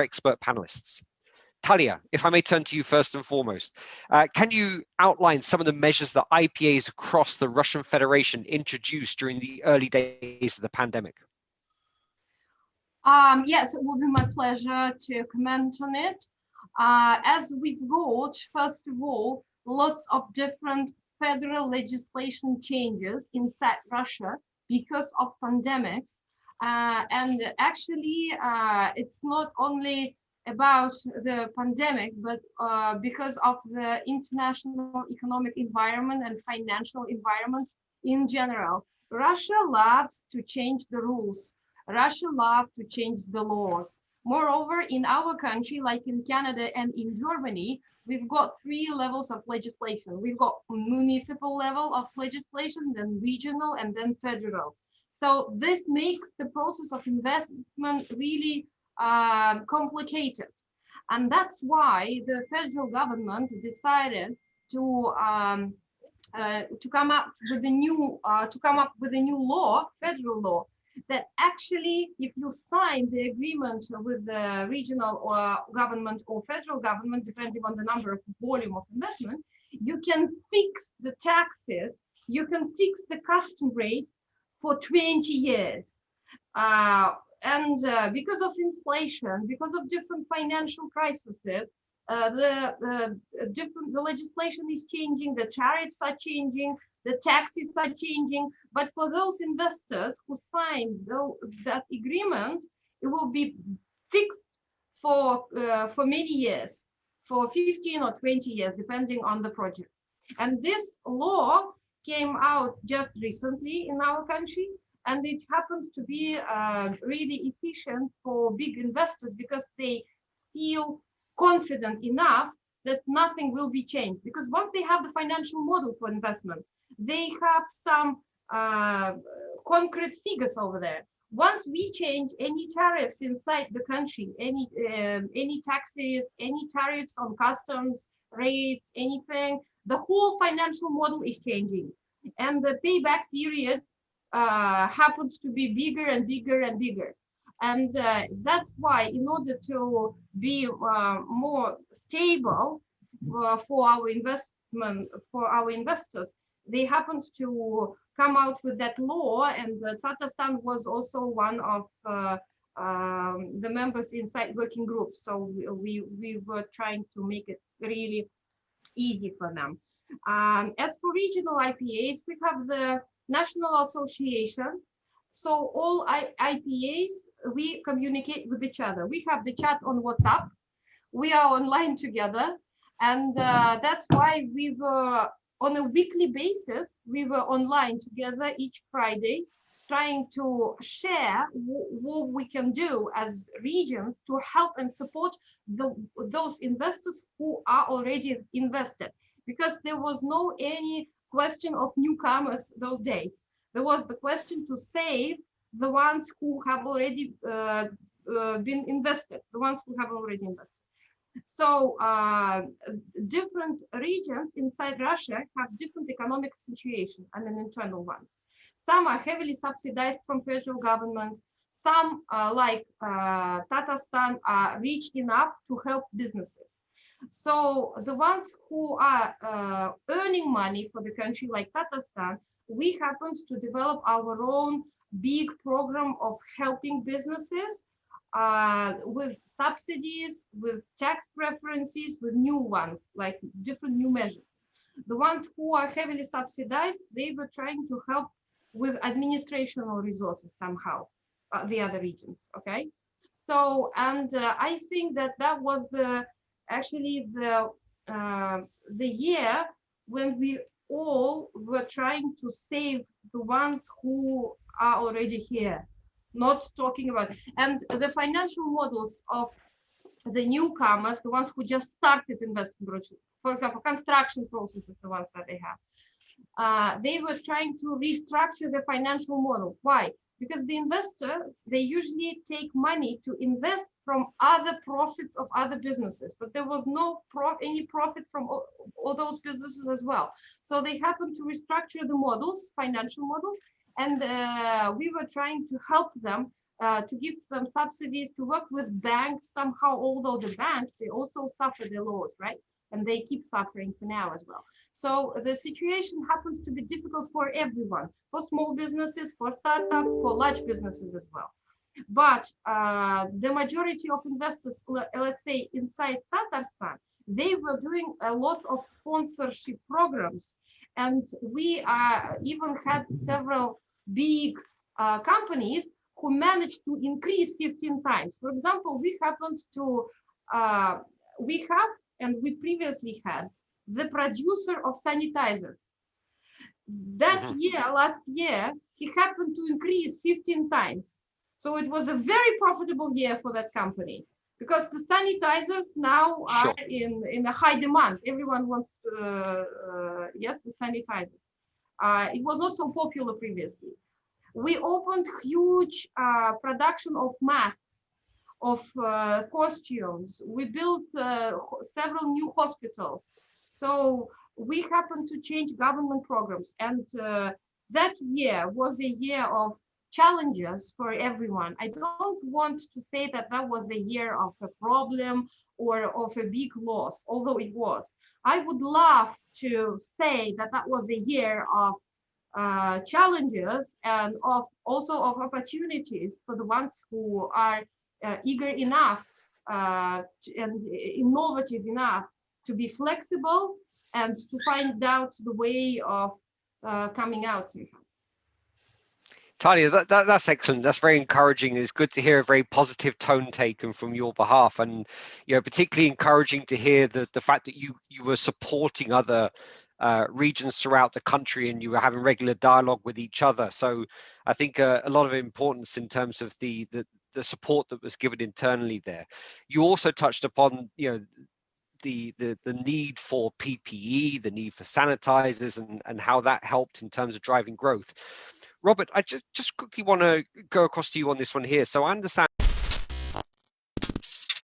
expert panelists. Talia, if I may turn to you first and foremost, can you outline some of the measures that IPAs across the Russian Federation introduced during the early days of the pandemic? Yes, it will be my pleasure to comment on it. As we've got, first of all, lots of different federal legislation changes inside Russia because of pandemics. And actually, it's not only about the pandemic, but because of the international economic environment and financial environment in general. Russia loves to change the rules. Russia loves to change the laws. Moreover, in our country, like in Canada and in Germany, we've got 3 levels of legislation. We've got municipal level of legislation, then regional, and then federal. So this makes the process of investment really complicated. And that's why the federal government decided to come up with a new law, federal law, that actually, if you sign the agreement with the regional government or federal government, depending on the number of volume of investment, you can fix the taxes, you can fix the custom rate for 20 years. And because of inflation, because of different financial crises, the legislation is changing, the tariffs are changing, the taxes are changing. But for those investors who signed that agreement, it will be fixed for many years, for 15 or 20 years, depending on the project. And this law came out just recently in our country, and it happened to be really efficient for big investors because they feel confident enough that nothing will be changed. Because once they have the financial model for investment, they have some concrete figures over there. Once we change any tariffs inside the country, any taxes, any tariffs on customs rates, anything, the whole financial model is changing, and the payback period happens to be bigger and bigger and bigger. And that's why, in order to be more stable for our investors, they happened to come out with that law, and Tatarstan was also one of the members inside working groups. So we were trying to make it really easy for them. As for regional IPAs, we have the National Association. So all IPAs, we communicate with each other. We have the chat on WhatsApp. We are online together. And that's why we were on a weekly basis, we were online together each Friday, trying to share what we can do as regions to help and support those investors who are already invested. Because there was no any question of newcomers those days. There was the question to save the ones who have already been invested, the ones who have already invested. So different regions inside Russia have different economic situation and an internal one. Some are heavily subsidized from federal government. Some, like Tatarstan, are rich enough to help businesses. So the ones who are earning money for the country, like Tatarstan, we happened to develop our own big program of helping businesses with subsidies, with tax preferences, with new ones, like different new measures. The ones who are heavily subsidized, they were trying to help with administrational resources somehow, the other regions, okay? So, and I think that was actually the year when we all were trying to save the ones who are already here, not talking about, and the financial models of the newcomers, the ones who just started investing, for example, construction processes, the ones that they have, they were trying to restructure the financial model. Why? Because the investors, they usually take money to invest from other profits of other businesses, but there was no any profit from all those businesses as well. So they happened to restructure the models, financial models, and we were trying to help them to give them subsidies, to work with banks somehow, although the banks, they also suffer the loss, right? And they keep suffering for now as well. So the situation happens to be difficult for everyone, for small businesses, for startups, for large businesses as well. But the majority of investors, let's say inside Tatarstan, they were doing a lot of sponsorship programs. And we even had several big companies who managed to increase 15 times. For example, we happened to, we have, and we previously had, the producer of sanitizers. That year, last year, he happened to increase 15 times. So it was a very profitable year for that company, because the sanitizers now are in a high demand. Everyone wants, yes, the sanitizers. It was also popular previously. We opened huge production of masks, of costumes. We built several new hospitals. So we happened to change government programs. And that year was a year of challenges for everyone. I don't want to say that that was a year of a problem or of a big loss, although it was. I would love to say that that was a year of challenges and of also of opportunities for the ones who are eager enough and innovative enough to be flexible and to find out the way of coming out somehow. Talia, that's excellent. That's very encouraging. It's good to hear a very positive tone taken from your behalf, and particularly encouraging to hear the fact that you were supporting other regions throughout the country and you were having regular dialogue with each other. So I think a lot of importance in terms of the support that was given internally there. You also touched upon the need for PPE, the need for sanitizers, and how that helped in terms of driving growth. Robert, I just quickly want to go across to you on this one here. So I understand